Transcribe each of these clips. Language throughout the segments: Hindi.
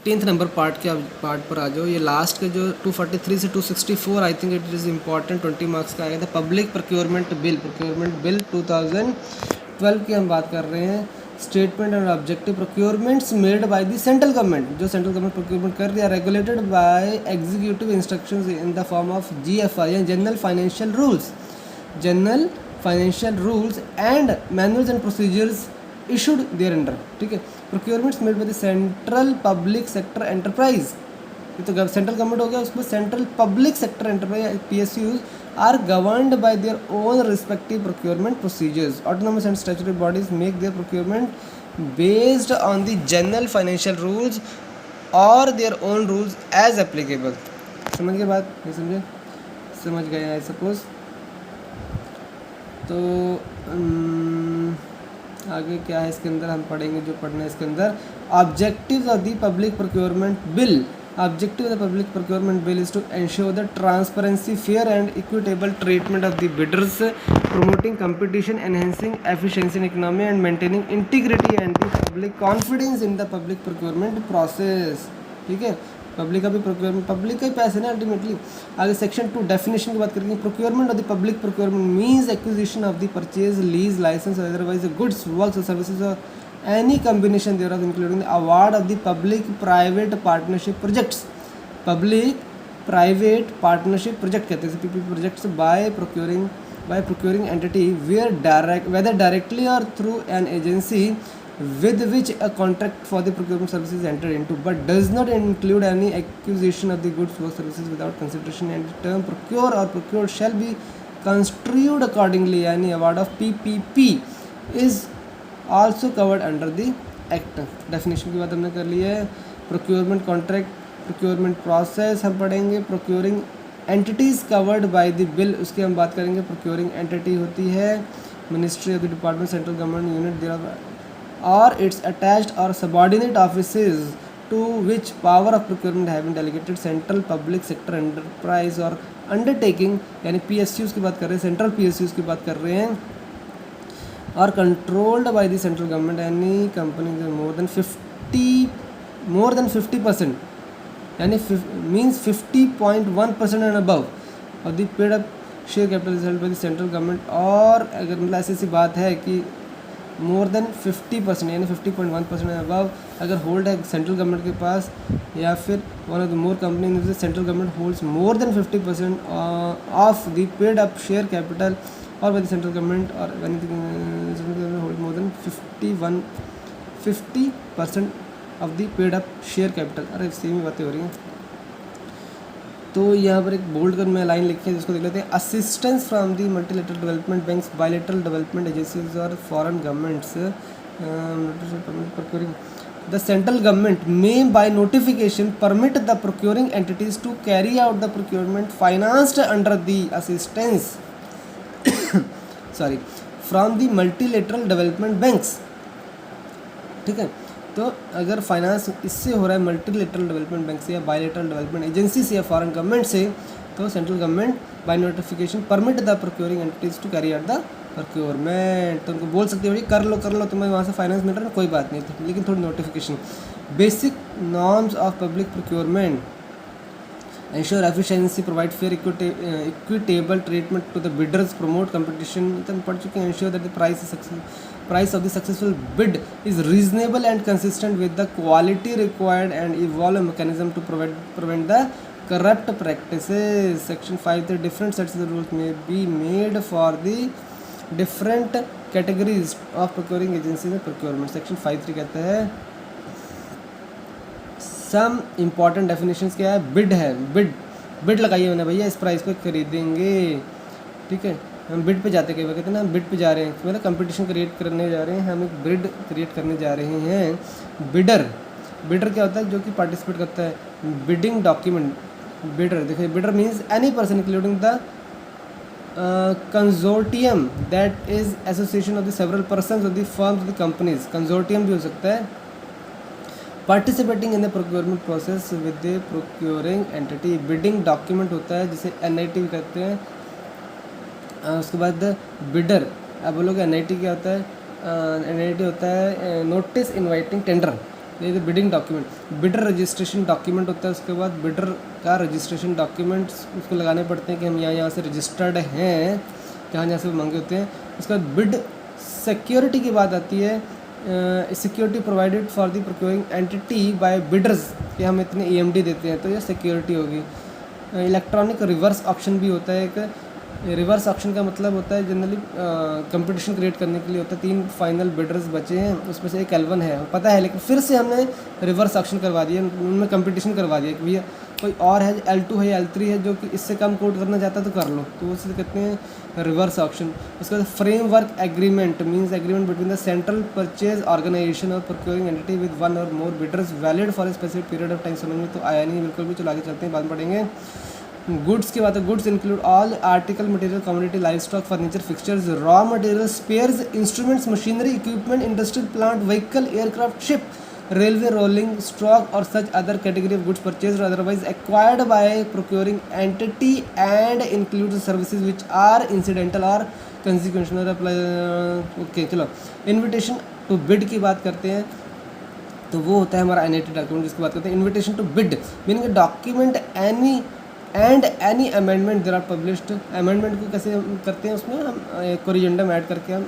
10th नंबर पार्ट पर आ जाओ। ये लास्ट का जो 243 से 264 I think it is important, 20 marks का आया था। पब्लिक प्रोक्योरमेंट बिल 2012 की हम बात कर रहे हैं। Statement and objective procurements made by the central government, जो सेंट्रल गवर्नमेंट प्रोक्योरमेंट कर रही है, regulated by executive instructions in the form of GFR या general financial rules and manuals and procedures issued thereunder. ठीक है, procurements made by the central public sector enterprise, ये तो सेंट्रल गवर्नमेंट हो गया, उसमें central public sector enterprise PSUs are governed by their own respective procurement procedures. Autonomous and statutory bodies make their procurement based on the general financial rules or their own rules as applicable. समझ गए बात? नहीं समझे? समझ गए आई सपोज। तो आगे क्या है इसके अंदर हम पढ़ेंगे, जो पढ़ना है इसके अंदर objectives of the public procurement bill. Objective of the public procurement bill is to ensure the transparency, fair and equitable treatment of the bidders, promoting competition, enhancing efficiency in economy and maintaining integrity and the public confidence in the public procurement process। ठीक है, पब्लिक का भी प्रोक्योरमेंट, पब्लिक का ही पैसे ना अल्टीमेटली। आगे सेक्शन 2 डेफिनेशन की बात करेंगे। Procurement of the public procurement means acquisition of the purchase, lease, licence और अदरवाइज गुड्स, वर्क्स और सर्विसेज और any combination thereof including the award of the public private partnership projects। public private partnership project कहते हैं PPP projects by procuring entity whether directly or through an agency with which a contract for the procurement services is entered into, but does not include any acquisition of the goods or services without consideration, and the term procure or procured shall be construed accordingly। any award of PPP is also covered under the act। Definition की बात हमने कर ली है। प्रोक्योरमेंट कॉन्ट्रैक्ट, प्रोक्योरमेंट प्रोसेस हम पढ़ेंगे। Procuring entities covered by the bill, उसकी हम बात करेंगे। प्रोक्योरिंग एंटिटी होती है ministry of the department, central government unit there और इट्स अटैच्ड और subordinate offices to which power of procurement have been delegated central public sector enterprise और अंडरटेकिंग, यानी PSUs की बात कर रहे हैं, सेंट्रल PSUs की बात कर रहे हैं। और controlled by the central government, any company more than 50% यानी मीन्स 50.1% एंड अबव और the paid up share capital is held by the central government. और अगर मतलब ऐसी बात है कि मोर देन 50% यानी 50.1% एंड अबव अगर होल्ड है सेंट्रल गवर्नमेंट के पास, या फिर one of the more company in the central government holds more than 50% of the paid up share capital और बाय द सेंट्रल गवर्नमेंट और hold more than 50% of the paid up share capital. अरे सेम ही बातें हो रही हैं। तो यहाँ पर एक बोल्ड कर मैं लाइन लिखी है जिसको देख लेते हैं। Assistance from the multilateral development banks, bilateral development agencies और foreign governments procuring the central government may by notification permit the procuring entities to carry out the procurement financed under the assistance sorry from the multilateral development banks. ठीक है, तो अगर फाइनेंस इससे हो रहा है मल्टीलेटरल डेवलपमेंट बैंक से या बायलेटरल डेवलपमेंट एजेंसी से या फॉरेन गवर्नमेंट से, तो central government by notification permit the procuring entities to carry out the procurement. तो उनको बोल सकते हो कर लो तुम्हें वहाँ से फाइनेंस मिल रहा है कोई बात नहीं, लेकिन थोड़ी notification. Basic norms of public procurement ensure efficiency, provide fair equitable treatment to the bidders, promote competition, then पढ़ चुके हैं। ensure that the price of the successful bid is reasonable and consistent with the quality required, and evolve a mechanism to prevent the corrupt practices। section 5 the different sets of the rules may be made for the different categories of procuring agencies and procurement। section 5 कहते हैं सम इम्पॉर्टेंट डेफिनेशंस क्या है। बिड है, बिड लगाइए मैंने भैया इस प्राइस पे खरीदेंगे। ठीक है, हम बिड पे जाते कई बार कहते हैं ना हम बिड पे जा रहे हैं, मतलब कंपटीशन क्रिएट करने जा रहे हैं, हम एक बिड क्रिएट करने जा रहे हैं। बिडर क्या होता है, जो कि पार्टिसिपेट करता है। बिडिंग डॉक्यूमेंट, बिडर देखिए, bidder means any person including the consortium that is association of the several persons of the firms of the companies. Consortium भी हो सकता है। Participating in the procurement process with the procuring entity. Bidding document होता है जिसे NIT कहते हैं। उसके बाद बिडर, अब बोलोगे NIT क्या होता है। NIT होता है नोटिस इनवाइटिंग टेंडर। ये bidding document, bidder registration document होता है, उसके बाद बिडर का रजिस्ट्रेशन डॉक्यूमेंट्स उसको लगाने पड़ते हैं कि हम यहाँ से रजिस्टर्ड हैं, जहाँ से वो मांगे होते हैं। उसके बाद बिड सिक्योरिटी की बात आती है, security provided for the procuring entity by bidders, कि हम इतने EMD देते हैं, तो ये सिक्योरिटी होगी। इलेक्ट्रॉनिक रिवर्स ऑप्शन भी होता है एक। रिवर्स ऑप्शन का मतलब होता है जनरली कंपटीशन क्रिएट करने के लिए होता है। 3 फाइनल बिडर्स बचे हैं, उसमें से एक L1 है पता है, लेकिन फिर से हमने रिवर्स ऑप्शन करवा दिया, उनमें कंपटीशन करवा दिया कि भैया कोई और है, L2 है या L3 है, जो कि इससे कम कोट करना चाहता है तो कर लो, तो उसे कहते हैं रिवर्स ऑप्शन। उसके बाद framework agreement means agreement between the central purchase organisation और प्रोक्योरिंग एंटिटी विद 1 और more bidders valid for a specific period of time. समझ में तो आया नहीं बिल्कुल भी, चलो आगे चलते हैं, बाद में पढ़ेंगे। गुड्स की बात है, goods include all article material commodity livestock furniture fixtures raw material spares instruments machinery equipment industrial plant vehicle aircraft ship railway rolling stock or such other category of goods purchased or otherwise acquired by procuring entity and includes services which are incidental or consequential apply। Okay चलो, इन्विटेशन टू बिड की बात करते हैं, तो वो होता है हमारा NAT डॉक्यूमेंट जिसकी बात करते हैं। Invitation to bid meaning document any and any amendment there are published. Amendment को कैसे करते हैं, उसमें हम कोरिजेंडम ऐड करके हम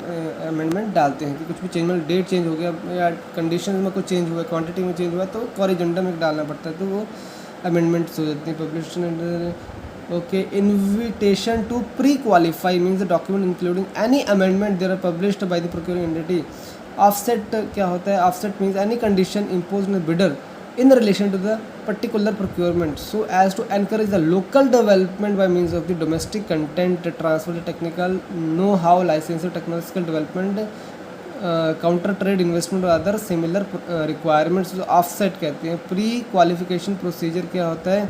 अमेंडमेंट डालते हैं कि कुछ भी चेंज, मतलब डेट चेंज हो गया या कंडीशन में कुछ चेंज हुआ, क्वांटिटी में चेंज हुआ, तो कोरिजेंडम एक डालना पड़ता है, तो वो अमेंडमेंट्स हो जाती हैं published. Okay, invitation to pre qualify means the document including any amendment there are published by the procuring entity. Offset क्या होता है, offset means any condition imposed on the bidder in relation to the particular procurement so as to encourage the local development by means of the domestic content transfer, technical know-how, licensing, technological development, counter trade investment और other similar requirements। offset कहते हैं। प्री क्वालिफिकेशन प्रोसीजर क्या होता है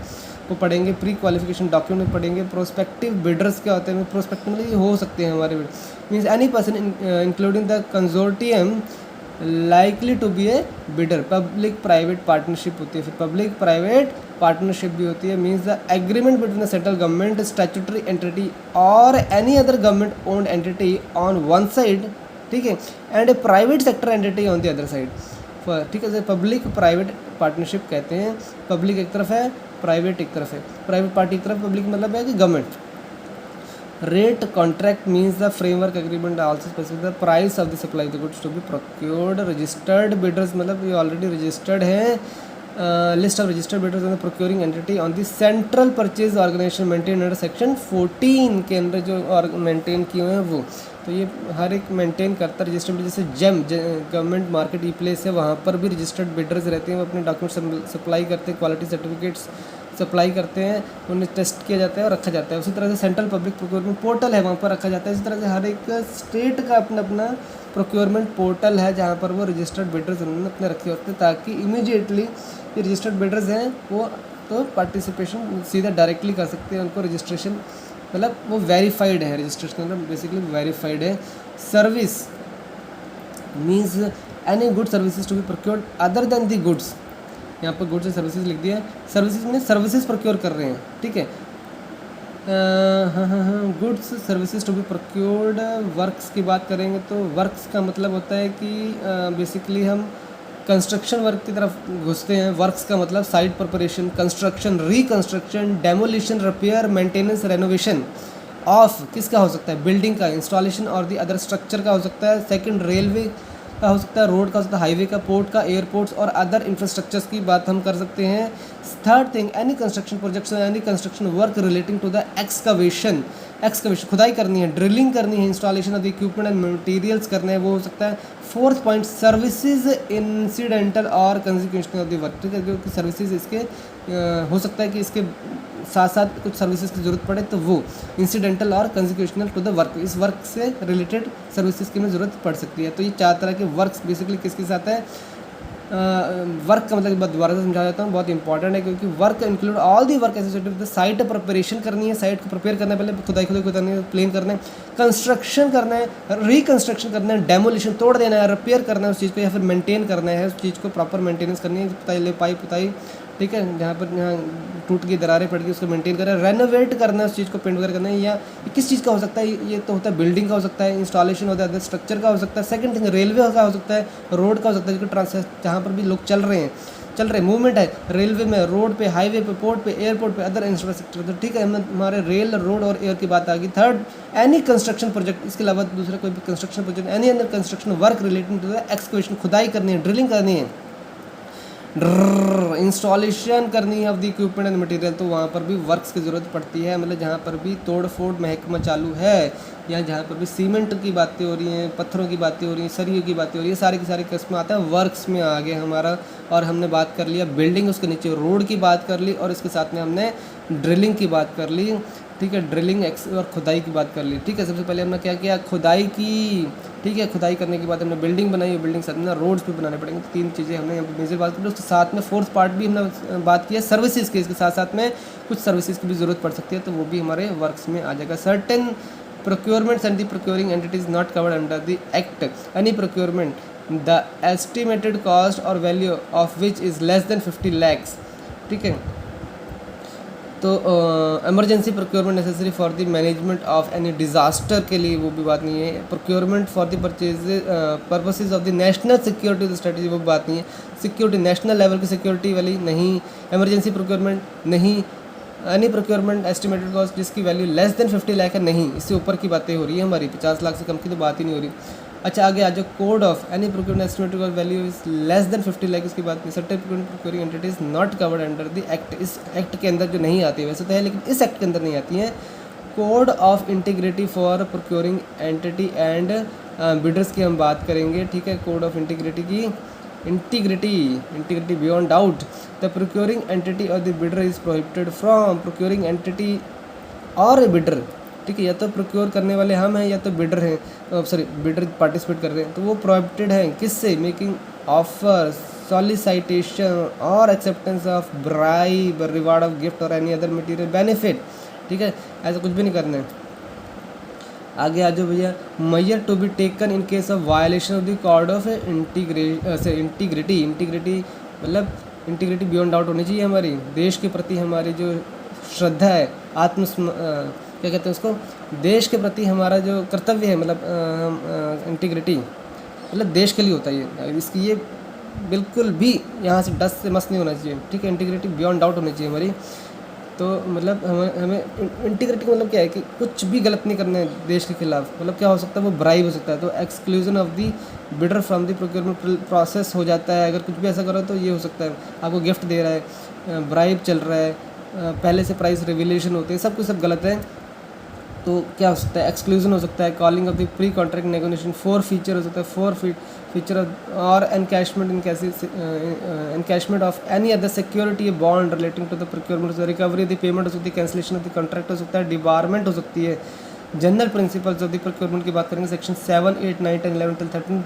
वो पढ़ेंगे, प्री क्वालिफिकेशन डॉक्यूमेंट पढ़ेंगे। प्रोस्पेक्टिव बिडर्स क्या होते हैं, प्रोस्पेक्टिव में हो सकते हैं हमारे bid means any person including the consortium likely to be a bidder. Public private partnership होती है, फिर पब्लिक प्राइवेट पार्टनरशिप भी होती है means the agreement between the central government statutory entity और any other government owned entity on one side, ठीक है, and a private sector entity on the other side, ठीक है। पब्लिक प्राइवेट पार्टनरशिप कहते हैं, पब्लिक एक तरफ है, प्राइवेट एक तरफ है, प्राइवेट पार्टी एक तरफ, पब्लिक मतलब है कि government. Rate contract means the framework agreement also specify the price of the supply the goods to be procured. Registered bidders मतलब ये ऑलरेडी रजिस्टर्ड हैं। List of registered bidders on the procuring entity on the central purchase organisation maintain under section 14 के अंदर जो मेंटेन किए हुए हैं वो, तो ये हर एक मेंटेन करता है रजिस्टर्ड। जैसे जेम गवर्नमेंट मार्केट ई प्लेस है, वहाँ पर भी रजिस्टर्ड बिडर्स रहते हैं, वो अपने डॉक्यूमेंट सप्लाई करते हैं, क्वालिटी सर्टिफिकेट्स सप्लाई करते हैं, उन्हें टेस्ट किया जाता है और रखा जाता है। उसी तरह से सेंट्रल पब्लिक प्रोक्योरमेंट पोर्टल है, वहाँ पर रखा जाता है। इसी तरह से हर एक स्टेट का अपना अपना प्रोक्योरमेंट पोर्टल है जहाँ पर वो रजिस्टर्ड बिडर्स उन्होंने अपने रखे होते हैं, ताकि इमीडिएटली ये रजिस्टर्ड बिडर्स हैं वो तो पार्टिसिपेशन सीधा डायरेक्टली कर सकते हैं, उनको रजिस्ट्रेशन मतलब वो वेरीफाइड है, रजिस्ट्रेशन मतलब बेसिकली वेरीफाइड है। Service means any good services to be procured other than the goods, यहाँ पर गुड्स एंड सर्विसेज लिख दिया। सर्विसेज में सर्विसेज प्रोक्योर कर रहे हैं, ठीक है। हाँ, goods services to be procured. Works की बात करेंगे तो वर्क्स का मतलब होता है कि बेसिकली हम कंस्ट्रक्शन वर्क की तरफ घुसते हैं। वर्क्स का मतलब site preparation, construction, reconstruction, demolition, repair, maintenance, renovation of किसका हो सकता है, बिल्डिंग का, इंस्टॉलेशन और दी अदर स्ट्रक्चर का हो सकता है। सेकंड रेलवे का हो सकता है, रोड का हो सकता है, हाईवे का, पोर्ट का, एयरपोर्ट्स और अदर इंफ्रास्ट्रक्चर्स की बात हम कर सकते हैं। Third thing any construction projects, any construction work relating to the excavation खुदाई करनी है, ड्रिलिंग करनी है, installation of the equipment and materials करने हैं, वो हो सकता है। फोर्थ पॉइंट सर्विसेज इंसिडेंटल और कंसिक्वेंशनल ऑफ द वर्क, ठीक है, क्योंकि सर्विसेज इसके हो सकता है कि इसके साथ साथ कुछ सर्विसेज की ज़रूरत पड़े, तो वो इंसिडेंटल और कंसिक्वेंशनल टू द वर्क, इस वर्क से रिलेटेड सर्विसेज की में ज़रूरत पड़ सकती है। तो ये 4 तरह के वर्क्स बेसिकली किसके साथ है। वर्क का मतलब दोबारा से समझा देता हूँ, बहुत इंपॉर्टेंट है, क्योंकि work include all the work associated with the site preparation करनी है, साइट को प्रिपेयर करना है, पहले खुदाई करनी है, प्लेन करना है, कंस्ट्रक्शन करना है, रिकंस्ट्रक्शन करना है, डेमोलिशन तोड़ देना है, रिपेयर करना है उस चीज़ को, या फिर मेंटेन करना है उस चीज़ को, प्रॉपर मेंटेनेंस करनी है, पुताई, लिपाई, पुताई, ठीक है, जहाँ पर यहाँ टूट गई, दरारें पड़ गई, उसको मेंटेन करना है, रेनोवेट करना है उस चीज़ को, पेंट वगैरह करना है, या किस चीज़ का हो सकता है, ये तो होता है बिल्डिंग का हो सकता है, इंस्टॉलेशन होता है, स्ट्रक्चर का हो सकता है, सेकंड थिंग रेलवे का हो सकता है, रोड का हो सकता है, जिसको जहाँ पर भी लोग चल रहे हैं, मूवमेंट है रेलवे में, रोड पे, हाईवे पे, पोर्ट पे, एयरपोर्ट पे, अदर इंफ्रास्ट्रक्चर, तो ठीक है, हमारे रेल, रोड और एयर की बात आ गई। थर्ड, एनी कंस्ट्रक्शन प्रोजेक्ट, इसके अलावा दूसरा कोई भी construction project, any other construction work relating to the excavation, खुदाई करनी है, ड्रिलिंग करनी है, इंस्टॉलेशन करनी है of the equipment and material, तो वहाँ पर भी वर्क्स की ज़रूरत पड़ती है। मतलब जहाँ पर भी तोड़ फोड़ महकमा चालू है, या जहाँ पर भी सीमेंट की बातें हो रही हैं, पत्थरों की बातें हो रही हैं, सरियों की बातें हो रही है, सारी की सारी किस्म आता है वर्क्स में आ गया हमारा। और हमने बात कर लिया बिल्डिंग, उसके नीचे रोड की बात कर ली, और इसके साथ में हमने ड्रिलिंग की बात कर ली, ठीक है, ड्रिलिंग और खुदाई की बात कर ली, ठीक है। सबसे पहले हमने क्या किया, खुदाई की, ठीक है, खुदाई करने के बाद हमने बिल्डिंग बनाई, और बिल्डिंग साथ में रोड्स भी बनाने पड़ेंगे, तो 3 चीज़ें हमने यहाँ पर मेजर बात की। उसके साथ में फोर्थ पार्ट भी हमने बात किया सर्विसेज की, इसके साथ साथ में कुछ सर्विसेज की भी ज़रूरत पड़ सकती है, तो वो भी हमारे वर्क्स में आ जाएगा। Certain procurements and the procuring entities not covered under the act, any procurement the estimated cost or value of which is less than 50 lakhs, ठीक है। तो emergency procurement necessary for the management of any disaster के लिए वो भी बात नहीं है। Procurement for the purchase purposes of the national security strategy, वो भी बात नहीं है। सिक्योरिटी नेशनल लेवल की सिक्योरिटी वाली नहीं। इमरजेंसी प्रोक्योरमेंट नहीं। एनी प्रोक्योरमेंट एस्टिमेटेड कॉस्ट जिसकी वैल्यू लेस देन 50 लाख है, नहीं, इससे ऊपर की बातें हो रही है हमारी, 50 लाख से कम की तो बात ही नहीं हो रही। अच्छा, आगे आ जाओ, code of any procurement estimated cost value is less than 50 lakh, इसकी बात नहीं। Certain procuring entities not covered under the act, इस एक्ट के अंदर जो नहीं आती है, वैसे तो है लेकिन इस एक्ट के अंदर नहीं आती हैं। Code of integrity for procuring entity and bidders की हम बात करेंगे, ठीक है। कोड ऑफ इंटीग्रिटी की integrity beyond doubt, the procuring entity और the bidder is prohibited from procuring entity और ए बिडर, ठीक है। या तो प्रोक्योर करने वाले हम हैं या तो बिडर हैं, बिडर पार्टिसिपेट कर रहे हैं, तो वो प्रोहिबिटेड हैं किससे, मेकिंग ऑफर, सॉलिसिटेशन और acceptance of bribe, reward of gift और एनी अदर मटेरियल बेनिफिट, ठीक है। ऐसा कुछ भी नहीं करना है। आगे आ जाओ भैया, measure to be taken in case of violation of the code of integrity मतलब इंटीग्रिटी बियॉन्ड डाउट होनी चाहिए हमारी, देश के प्रति हमारी जो श्रद्धा है, क्या कहते हैं उसको, देश के प्रति हमारा जो कर्तव्य है, मतलब इंटीग्रिटी मतलब देश के लिए होता है ये, इसकी ये बिल्कुल भी यहाँ से डस से मस नहीं होना चाहिए, ठीक है। इंटीग्रिटी बियॉन्ड डाउट होनी चाहिए हमारी। तो मतलब हमें इंटीग्रिटी का मतलब क्या है कि कुछ भी गलत नहीं करना है देश के खिलाफ। मतलब क्या हो सकता है, वो ब्राइब हो सकता है, तो exclusion of the bidder from the procurement process हो जाता है। अगर कुछ भी ऐसा करो तो ये हो सकता है, आपको गिफ्ट दे रहा है, ब्राइब चल रहा है, पहले से प्राइस रिविलेशन होते हैं, सब कुछ सब गलत है, तो क्या हो सकता है, एक्सक्लूजन हो सकता है। Calling off the pre contract negotiation, forfeiture हो सकता है, फोर फीचर और encashment of any other security bond relating to the procurement, recovery the payment हो सकती है, कैंसिलेशन ऑफ द कॉन्ट्रैक्ट हो सकता है, डिबारमेंट हो सकती है। General principles of the procurement की बात करेंगे, सेक्शन 7, 8, 9, 10, 11, 12, 13,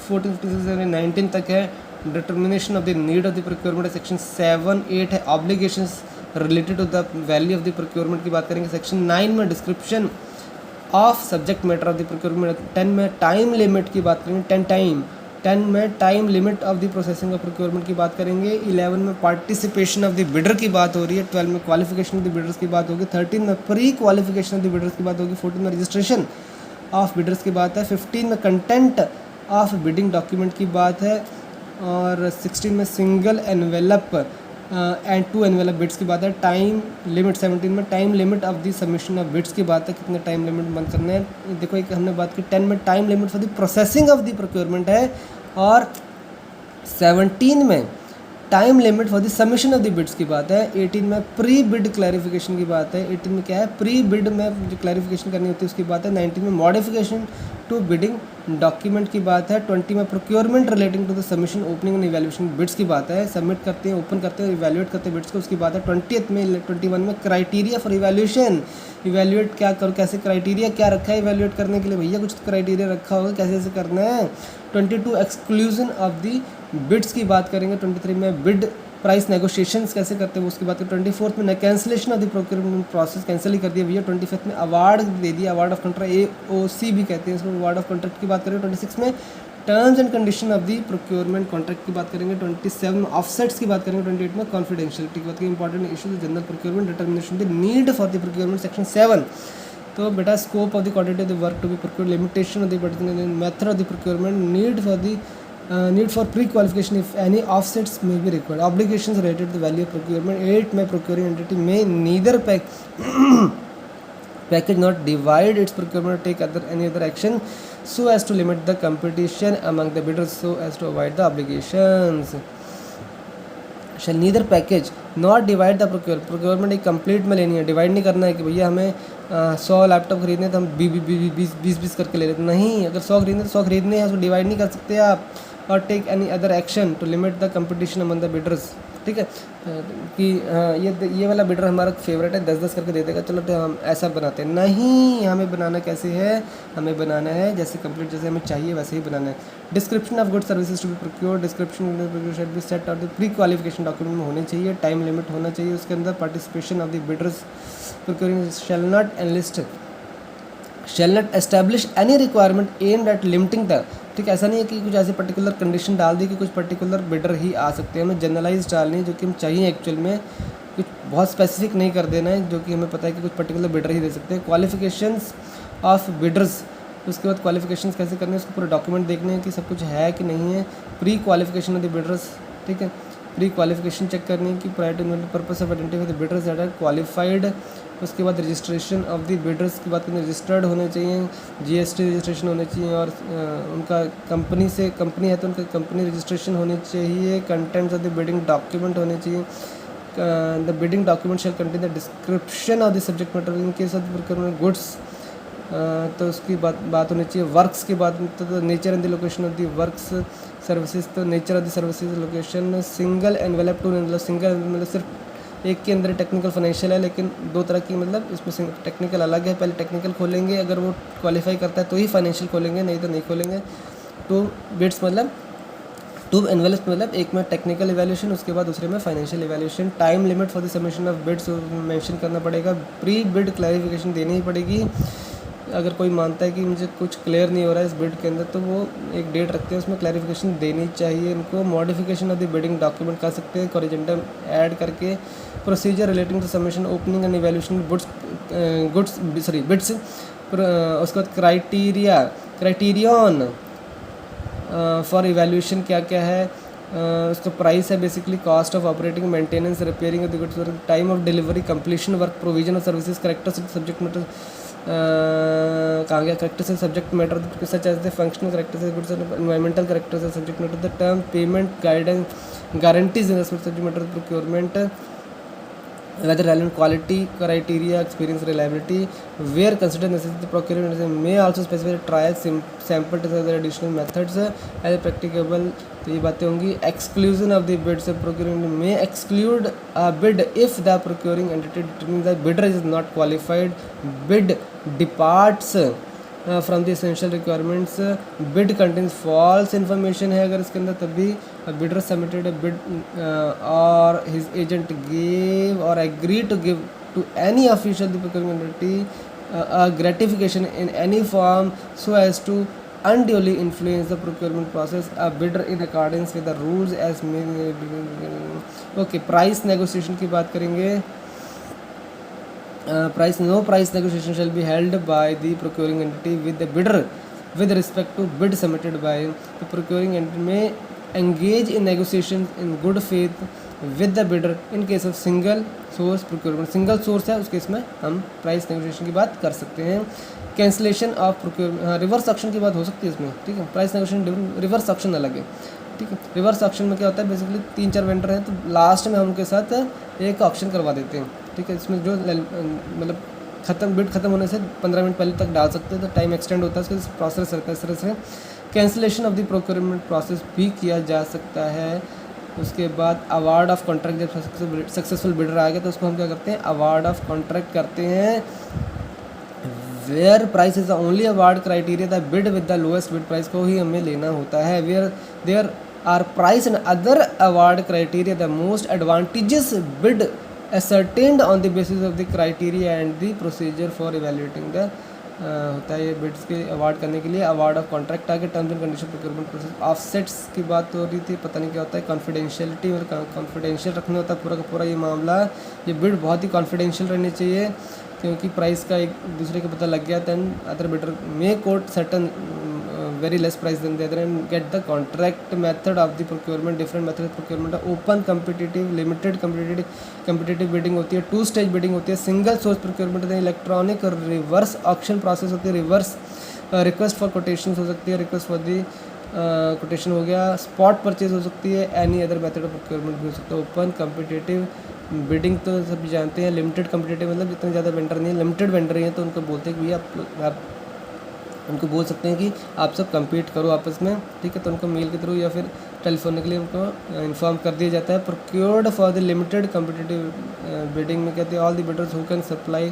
14, 15, 16, 19 तक है। Determination of the need of the procurement section 7, 8 है। Obligations related to the value of the procurement की बात करेंगे, सेक्शन 9 में description of subject matter of the procurement. 10 में टाइम लिमिट की बात करेंगे, 10 में time limit of the processing of procurement की बात करेंगे। 11 में पार्टिसिपेशन ऑफ द बिडर की बात हो रही है। 12 में क्वालिफिकेशन ऑफ द बिडर्स की बात होगी। 13 में pre qualification of the bidders की बात होगी। 14 में रजिस्ट्रेशन ऑफ बिडर्स की बात है। 15 में कंटेंट ऑफ बिडिंग डॉक्यूमेंट की बात है। और 16 में single envelope and 2 envelope bids की बात है। टाइम लिमिट 17 में time limit of the submission of bids की बात है, कितने टाइम लिमिट बंद करना है। देखो एक हमने बात की 10 में time limit for the processing of the procurement है। और 17 में time limit for the submission of the bids की बात है। 18 में प्री बिड क्लैरिफिकेशन की बात है। 18 में क्या है, प्री बिड में जो क्लैरिफिकेशन करनी होती है उसकी बात है। 19 में मॉडिफिकेशन टू बिडिंग डॉक्यूमेंट की बात है। 20 में procurement relating to the submission opening and evaluation bids की बात है। सबमिट करते हैं, ओपन करते हैं, इवैल्यूएट करते हैं बिड्स को, उसकी बात है। 21 में क्राइटेरिया फॉर इवैल्यूएशन, इवैल्यूएट क्या करो, कैसे क्राइटेरिया क्या रखा है इवैल्यूएट करने के लिए, भैया कुछ क्राइटेरिया रखा होगा, कैसे ऐसे करना है। 22 एक्सक्लूजन ऑफ दी बिड्स की बात करेंगे। 23 में बिड प्राइस नेगोशिएशंस कैसे करते हैं उसकी बात करें। 24 में cancellation of the procurement process cancel ही कर दिया भैया। 25 में अवार्ड दे दिया, अवार्ड ऑफ कॉन्ट्रैक्ट, AOC भी कहते हैं इसको, अवार्ड ऑफ कॉन्ट्रैक्ट की बात करें। 26 में terms and condition of the procurement contract की बात करेंगे 27 ऑफसेट्स की बात करेंगे 28 में कॉन्फिडेंशियलिटी की बात करेंगे important issue general procurement determination the need for the procurement section 7 तो बेटा scope of the quantity of the work to be procured limitation of the particular method of the procurement need for pre qualification if any offsets may be required obligations related to the value of procurement 8 में प्रोक्योरिंग एंटिटी में neither package not divide its procurement or take any other action so as to limit the competition among the bidders so as to avoid the obligations shall neither package not divide the procurement एक कंप्लीट में लेनी है डिवाइड नहीं करना है कि भैया हमें 100 लैपटॉप खरीदने तो हम 20 करके ले लेते नहीं अगर 100 खरीदने तो 100 खरीदने हैं उसको डिवाइड नहीं कर सकते आप और take any other action to limit the competition among the bidders ठीक है कि ये वाला बिडर हमारा फेवरेट है 10-10 करके दे देगा चलो तो हम ऐसा बनाते हैं नहीं हमें बनाना कैसे है हमें बनाना है जैसे कंप्लीट जैसे हमें चाहिए वैसे ही बनाना है description of good services to be procured description should be set out the pre qualification document में होनी चाहिए टाइम लिमिट होना चाहिए उसके अंदर participation of the bidders procuring shall not establish any requirement aimed at limiting the ठीक है ऐसा नहीं है कि कुछ ऐसे पर्टिकुलर कंडीशन डाल दी कि कुछ पर्टिकुलर बिडर ही आ सकते हैं हमें जनरलाइज डालनी है जो कि हम चाहिए एक्चुअल में कुछ बहुत स्पेसिफिक नहीं कर देना है जो कि हमें पता है कि कुछ पर्टिकुलर बिडर ही दे सकते हैं क्वालिफिकेशंस ऑफ बिडर्स उसके बाद क्वालिफिकेशंस कैसे करने हैं उसको पूरे डॉक्यूमेंट देखने हैं कि सब कुछ है कि नहीं है pre qualification of the bidders ठीक है प्री क्वालिफिकेशन चेक करनी है कि prior to purpose of identify the bidders that are qualified उसके बाद रजिस्ट्रेशन ऑफ द बिडर्स की बात करें रजिस्टर्ड होने चाहिए जीएसटी रजिस्ट्रेशन होने चाहिए और उनका कंपनी से कंपनी है तो उनका कंपनी रजिस्ट्रेशन होनी चाहिए contents of the bidding document होने चाहिए the bidding document shall contain the description of the subject matter in case of procurement goods तो उसकी बात होनी चाहिए वर्क्स की बात तो nature and the location of the works services तो nature of the services location single envelope two मतलब सिंगल मतलब सिर्फ एक के अंदर टेक्निकल फाइनेंशियल है लेकिन दो तरह की मतलब इसमें टेक्निकल अलग है पहले टेक्निकल खोलेंगे अगर वो क्वालिफाई करता है तो ही फाइनेंशियल खोलेंगे नहीं तो नहीं खोलेंगे टू बिट्स मतलब टू एनवेलप्स मतलब एक में टेक्निकल इवैल्यूएशन उसके बाद दूसरे में financial evaluation time limit for the submission of bids mention करना पड़ेगा प्री बिड क्लैरिफिकेशन देनी ही पड़ेगी अगर कोई मानता है कि मुझे कुछ क्लियर नहीं हो रहा है इस बिड के अंदर तो वो एक डेट रखते हैं उसमें क्लैरिफिकेशन देनी चाहिए इनको modification of the bidding document कर सकते हैं कोरिजेंडम ऐड करके procedure relating to submission opening and evaluation bids उसके बाद क्राइटेरियन फॉर इवैल्यूएशन क्या क्या है उसका प्राइस है basically cost of operating maintenance repairing of the goods time of delivery completion work provision of services character subject matter कहाँ गया करेक्टर से subject matter such as the functional character से गुड्स एनवायरमेंटल करेक्टर से subject matter the term payment guidance guarantees in subject matter procurement whether relevant quality criteria experience reliability where considered necessary procurement may also specify trial sample to other additional methods as practicable तो ये बातें होंगी exclusion of the bids procurement may exclude a bid if the procuring entity determines the bidder is not qualified bid departs from the essential requirements bid contains false information है अगर इसके अंदर तभी bidder submitted a bid or his agent gave or agreed to give to any official of the procurement entity a gratification in any form so as to unduly influence the procurement process a bidder in accordance with the rules as okay price negotiation की बात करेंगे no price negotiation shall be held by the procuring entity with the bidder with respect to bid submitted by the procuring entity may engage in negotiations in good faith with the bidder in case of single source procurement single source है उस केस में हम price negotiation की बात कर सकते हैं cancellation of procurement reverse auction की बात हो सकती है इसमें ठीक है price negotiation रिवर्स ऑक्शन अलग है ठीक है रिवर्स ऑक्शन में क्या होता है बेसिकली 3-4 वेंडर हैं तो लास्ट में हम उनके साथ एक ऑक्शन करवा देते हैं ठीक है इसमें जो मतलब बिड खत्म होने से 15 मिनट पहले तक डाल सकते हैं तो टाइम एक्सटेंड होता है उसका प्रोसेस रहता है इस तरह से cancellation of the procurement process भी किया जा सकता है उसके बाद अवार्ड ऑफ कॉन्ट्रैक्ट जब सक्सेसफुल बिडर आ गया तो उसको हम क्या करते हैं अवार्ड ऑफ कॉन्ट्रैक्ट करते हैं where price is the only award criteria the bid with the lowest bid price को ही हमें लेना होता है where there are price and other award criteria the most advantages bid ascertained on the basis of the criteria and the procedure for evaluating the होता है ये बिड्स के अवार्ड करने के लिए। अवार्ड ऑफ कॉन्ट्रैक्ट आगे terms and condition procurement process. Offsets की बात हो रही थी, पता नहीं क्या होता है। कॉन्फिडेंशियलिटी मतलब कॉन्फिडेंशियल रखना होता है पूरा का पूरा ये मामला। ये बिड बहुत ही कॉन्फिडेंशियल रहनी चाहिए, क्योंकि प्राइस का एक दूसरे को पता लग गया than other bidder may quote certain very less price than the other and get the contract method of the procurement. different method of procurement है open competitive, limited competitive bidding होती है, two stage bidding होती है, single source procurement होती है, electronic reverse auction process होती है, reverse request for quotations हो सकती है, request for the quotation हो गया, spot purchase हो सकती है, any other method of procurement भी हो सकता है। open competitive बिडिंग तो सभी जानते हैं। लिमिटेड कम्पिटिटिव मतलब जितने ज़्यादा वेंडर नहीं है, लिमिटेड वेंडर ही हैं तो उनको बोलते हैं कि भैया आप उनको बोल सकते हैं कि आप सब कम्पीट करो आपस में, ठीक है। तो उनको मेल के थ्रू या फिर टेलीफोन के लिए उनको इन्फॉर्म कर दिया जाता है। Procured for the limited competitive bidding में कहते हैं all the bidders who can supply,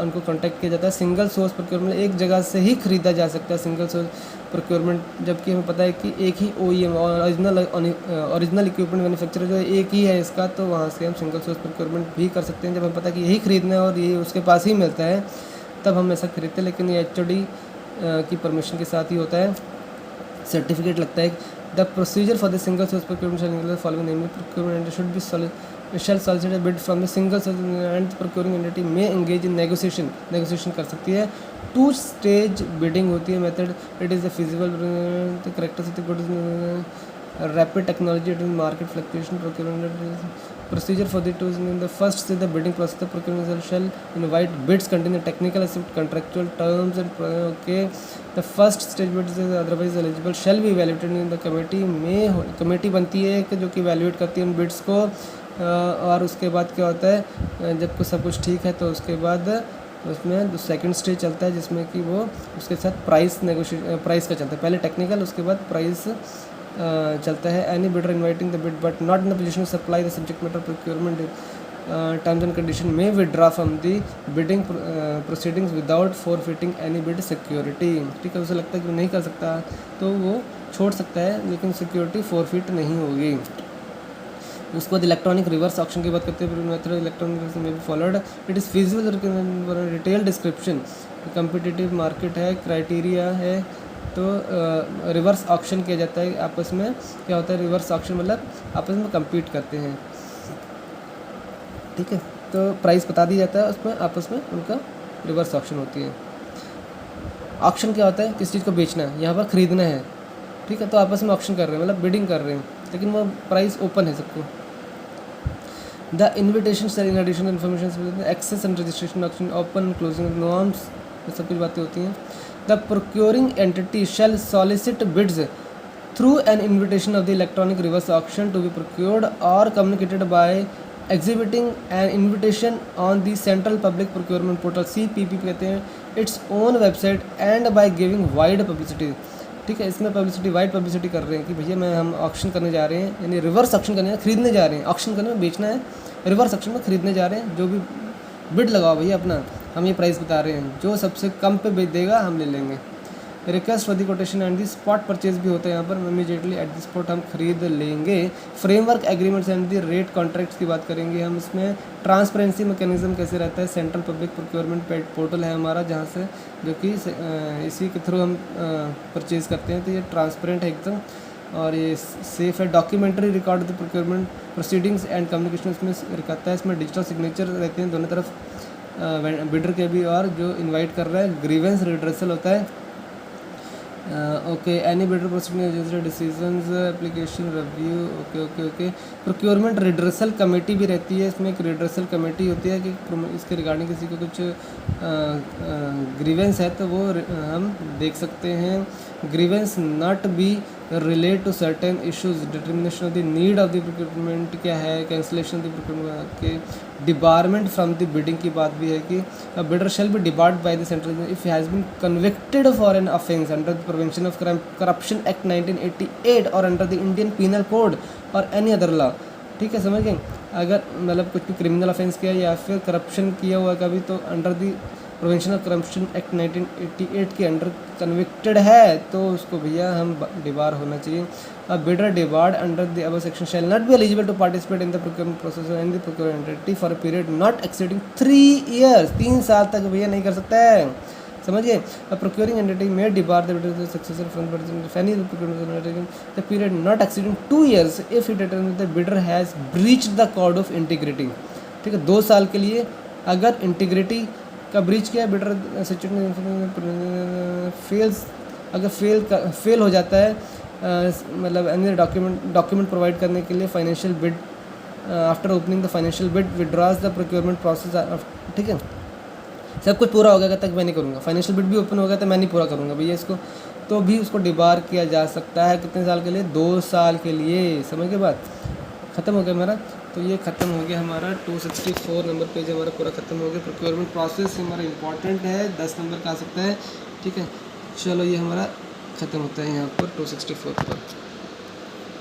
उनको कॉन्टैक्ट किया जाता है। सिंगल सोर्स प्रोक्योरमेंट एक जगह से ही खरीदा जा सकता है, सिंगल सोर्स प्रोक्योरमेंट, जबकि हमें पता है कि एक ही OEM ओरिजिनल इक्विपमेंट मैन्युफैक्चरर जो है एक ही है इसका, तो वहाँ से हम सिंगल सोर्स प्रोक्योरमेंट भी कर सकते हैं। जब हमें पता है कि यही खरीदना है और ये उसके पास ही मिलता है तब हम ऐसा खरीदते हैं। लेकिन ये HOD की परमिशन के साथ ही होता है, सर्टिफिकेट लगता है। The procedure for the single source procurement following namely procurement should be shall solicit bid from the single source and procuring entity में एंगेज इन नेगोशिएशन कर सकती है। टू स्टेज बिडिंग होती है method, it is the feasible characteristic good rapid technology in market fluctuation procurement procedure for the tools in the first stage the bidding process the procurement shall invite bids containing technical aspect contractual terms and okay the first stage bids is otherwise eligible shall be evaluated in the committee में कमेटी बनती है कि जो कि evaluate करती है उन बिड्स को। और उसके बाद क्या होता है जब सब कुछ ठीक है तो उसके बाद उसमें सेकंड स्टेज चलता है जिसमें कि वो उसके साथ प्राइस का चलता है। पहले टेक्निकल उसके बाद प्राइस चलता है। Any bidder inviting the bid but not in the position to supply the subject matter procurement terms and condition में withdraw from the bidding proceedings without forfeiting any bid security, ठीक है। उसे लगता है कि नहीं कर सकता तो वो छोड़ सकता है, लेकिन सिक्योरिटी फॉरफिट नहीं होगी। उसके बाद इलेक्ट्रॉनिक रिवर्स ऑक्शन की बात करते हैं। मेथड इलेक्ट्रॉनिक में भी followed, it is feasible detail description, competitive market है, क्राइटेरिया है, तो रिवर्स ऑक्शन किया जाता है। आपस में क्या होता है रिवर्स ऑक्शन मतलब आपस में कम्पीट करते हैं, ठीक है। तो प्राइस बता दिया जाता है, उसमें आपस में उनका रिवर्स ऑक्शन होती है। ऑक्शन क्या होता है, किस चीज़ को बेचना है, यहाँ पर ख़रीदना है, ठीक है। तो आपस में ऑक्शन कर रहे हैं मतलब बिडिंग कर रहे हैं, लेकिन वो प्राइस ओपन है सबको। The invitation selling additional information access and registration auction open closing norms, ये सब कुछ बातें होती हैं। The procuring entity shall solicit bids through an invitation of the electronic reverse auction to be procured or communicated by exhibiting an invitation on the Central Public Procurement Portal CPP कहते हैं its own website and by giving wide publicity, ठीक है। इसमें पब्लिसिटी वाइड पब्लिसिटी कर रहे हैं कि भैया हम ऑक्शन करने जा रहे हैं, यानी रिवर्स ऑक्शन करने खरीदने जा रहे हैं। ऑक्शन करने में बेचना है, रिवर्स ऑक्शन में खरीदने जा रहे हैं। जो भी बिड लगाओ भैया अपना, हम ये प्राइस बता रहे हैं, जो सबसे कम पे बेच देगा हम ले लेंगे। Request for the quotation and the spot purchase भी होता है यहाँ पर, इमीडिएटली एट द स्पॉट हम खरीद लेंगे। Framework agreements and the rate contracts की बात करेंगे हम। इसमें ट्रांसपेरेंसी मैकेनिज्म कैसे रहता है, सेंट्रल पब्लिक प्रोक्योरमेंट पोर्टल है हमारा, जहाँ से जो कि इसी के थ्रू हम परचेज़ करते हैं, तो ये ट्रांसपेरेंट है एकदम और ये सेफ है। Documentary record the procurement proceedings and communication इसमें रहता है। इसमें डिजिटल सिग्नेचर रहते हैं दोनों तरफ, बिडर के भी और जो इनवाइट कर रहा है। ग्रीवेंस रिड्रेसल होता है, okay. Any bidder proceeding decisions application review, okay. Procurement redressal committee भी रहती है, इसमें एक रिड्रेसल कमेटी होती है कि इसके रिगार्डिंग किसी को कुछ ग्रीवेंस है तो वो हम देख सकते हैं। Grievance not be relate to certain issues, determination of the need of the procurement क्या है, कैंसिलेशन ऑफ द प्रोक्योरमेंट के, डिबारमेंट फ्रॉम द बिडिंग की बात भी है कि a bidder shall be debarred by the central if has been convicted for an offence under the prevention of corruption act 1988 और under the Indian penal code और एनी अदर लॉ, ठीक है। समझ गए, अगर मतलब कुछ भी क्रिमिनल ऑफेंस किया या फिर करप्शन किया हुआ कभी, तो under the prevention of corruption act 1988 के अंडर कन्विक्टेड है तो उसको भैया हम डिबार होना चाहिए। अब bidder debarred under the above section shall not be eligible to participate in the procurement process and the procurement entity for a period not exceeding 3 years, 3 साल तक भैया नहीं कर सकता है। समझ गए। प्रोक्योरिंग एंटिटी में डिबार द सक्सेसर फ्रॉम फैनी the period not exceeding 2 years if it determine the bidder has breached the code of integrity. ठीक है, 2 साल के लिए अगर इंटीग्रिटी का ब्रीच किया बिडर फेल्स, अगर फेल हो जाता है मतलब एनी डॉक्यूमेंट प्रोवाइड करने के लिए financial bid after opening the financial bid withdraws the procurement process. ठीक है, सब कुछ पूरा हो गया तक मैं नहीं करूँगा, फाइनेंशियल बिड भी ओपन हो गया तो मैं नहीं पूरा करूँगा भैया इसको, तो भी उसको डिबार किया जा सकता है। कितने साल के लिए? 2 साल के लिए। समझ के बात, ख़त्म हो गया हमारा। तो ये ख़त्म हो गया हमारा 264 नंबर पेज हमारा पूरा ख़त्म हो गया। प्रोक्योरमेंट प्रोसेस हमारा इंपॉर्टेंट है, 10 नंबर का आ सकता है। ठीक है, चलो ये हमारा ख़त्म होता है यहाँ पर 264 पर।